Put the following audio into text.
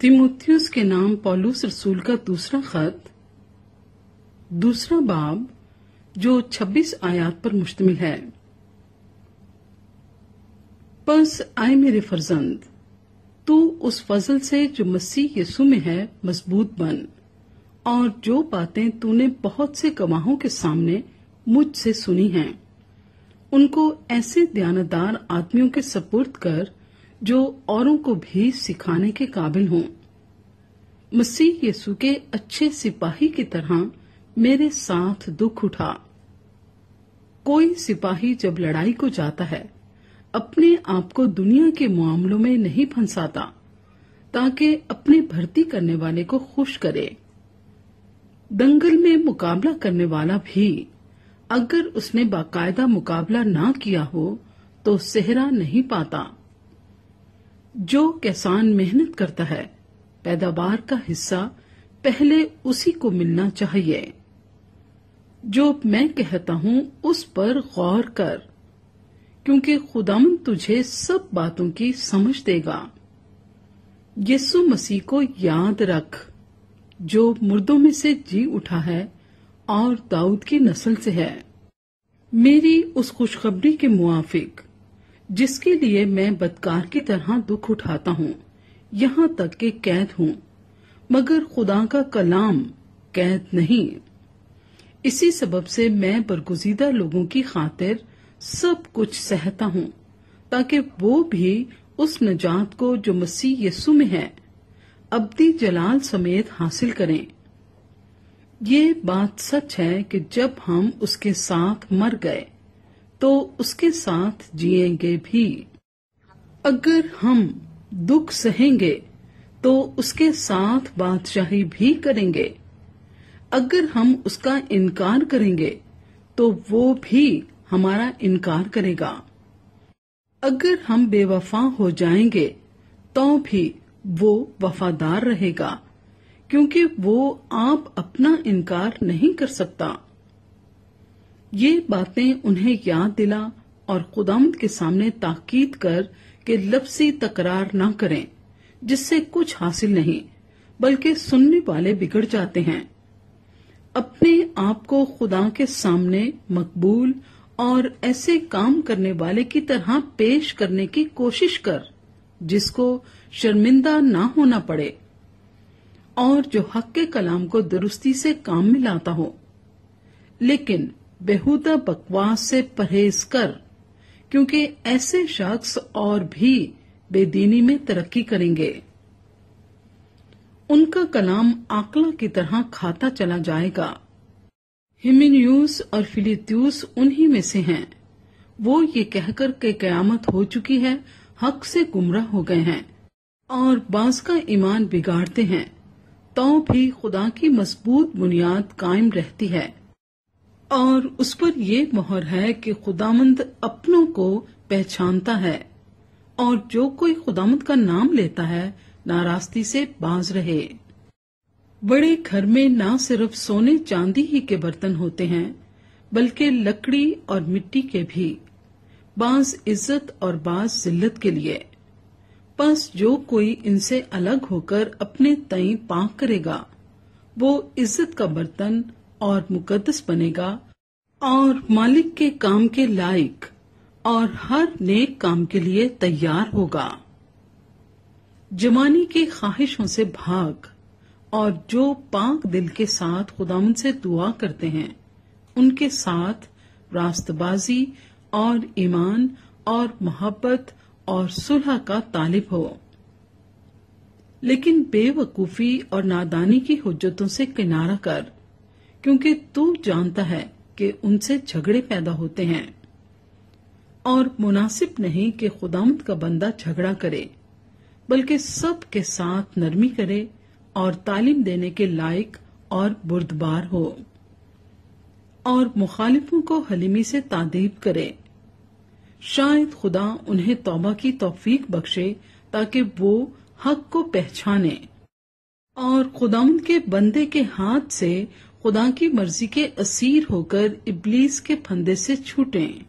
तीमुथियुस के नाम पौलुस रसूल का दूसरा खत, दूसरा बाब, जो 26 आयात पर मुश्तमिल है। बस आए मेरे फर्जंद, तू उस फजल से जो मसीह यीशु में है मजबूत बन, और जो बातें तूने बहुत से गवाहों के सामने मुझसे सुनी हैं, उनको ऐसे दयानतदार आदमियों के सपुर्द कर जो औरों को भी सिखाने के काबिल हों। मसीह यीशु के अच्छे सिपाही की तरह मेरे साथ दुख उठा। कोई सिपाही जब लड़ाई को जाता है, अपने आप को दुनिया के मामलों में नहीं फंसाता, ताकि अपने भर्ती करने वाले को खुश करे। दंगल में मुकाबला करने वाला भी अगर उसने बाकायदा मुकाबला ना किया हो तो सेहरा नहीं पाता। जो किसान मेहनत करता है, पैदावार का हिस्सा पहले उसी को मिलना चाहिए। जो मैं कहता हूं उस पर गौर कर, क्योंकि खुदावंद तुझे सब बातों की समझ देगा। यीशु मसीह को याद रख, जो मुर्दों में से जी उठा है और दाऊद की नस्ल से है, मेरी उस खुशखबरी के मुआफिक, जिसके लिए मैं बदकार की तरह दुख उठाता हूँ, यहाँ तक कि कैद हूँ, मगर खुदा का कलाम कैद नहीं। इसी सबब से मैं बरगुज़ीदा लोगों की खातिर सब कुछ सहता हूँ, ताकि वो भी उस नजात को जो मसीह यीशु में है अब्दी जलाल समेत हासिल करें। ये बात सच है कि जब हम उसके साथ मर गए तो उसके साथ जिएंगे भी। अगर हम दुख सहेंगे तो उसके साथ बादशाही भी करेंगे। अगर हम उसका इनकार करेंगे तो वो भी हमारा इनकार करेगा। अगर हम बेवफा हो जाएंगे तो भी वो वफादार रहेगा, क्योंकि वो आप अपना इनकार नहीं कर सकता। ये बातें उन्हें याद दिला और खुदावंद के सामने ताकीद कर कि लफ्ज़ी तकरार न करें, जिससे कुछ हासिल नहीं, बल्कि सुनने वाले बिगड़ जाते हैं। अपने आप को खुदा के सामने मकबूल और ऐसे काम करने वाले की तरह पेश करने की कोशिश कर जिसको शर्मिंदा ना होना पड़े, और जो हक के कलाम को दुरुस्ती से काम में लाता हो। लेकिन बेहुदा बकवास से परहेज कर, क्योंकि ऐसे शख्स और भी बेदीनी में तरक्की करेंगे। उनका कलाम आकला की तरह खाता चला जाएगा। हिमेनियुस और फिलेतुस उन्हीं में से हैं। वो ये कहकर के कयामत हो चुकी है, हक से गुमराह हो गए हैं और बाज का ईमान बिगाड़ते हैं, तो भी खुदा की मजबूत बुनियाद कायम रहती है, और उस पर ये मोहर है कि खुदावंद अपनों को पहचानता है, और जो कोई खुदावंद का नाम लेता है नारास्ती से बाज रहे। बड़े घर में न सिर्फ सोने चांदी ही के बर्तन होते हैं, बल्कि लकड़ी और मिट्टी के भी, बाज इज्जत और बाज जिल्लत के लिए। बस जो कोई इनसे अलग होकर अपने तई पाक करेगा, वो इज्जत का बर्तन और मुकद्दस बनेगा, और मालिक के काम के लायक और हर नेक काम के लिए तैयार होगा। जवानी की ख्वाहिशों से भाग, और जो पाक दिल के साथ खुदावंद से दुआ करते हैं, उनके साथ रास्तबाजी और ईमान और मोहब्बत और सुलह का तालिब हो। लेकिन बेवकूफी और नादानी की हुज्जतों से किनारा कर, क्योंकि तू जानता है कि उनसे झगड़े पैदा होते हैं, और मुनासिब नहीं कि खुदावंद का बंदा झगड़ा करे, बल्कि सब के साथ नरमी करे और तालीम देने के लायक और बुर्दबार हो, और मुखालिफों को हलीमी से तादीब करे। शायद खुदा उन्हें तौबा की तौफीक बख्शे, ताकि वो हक को पहचाने और खुदावंद के बंदे के हाथ से खुदा की मर्जी के असीर होकर इब्लीस के फंदे से छूटें।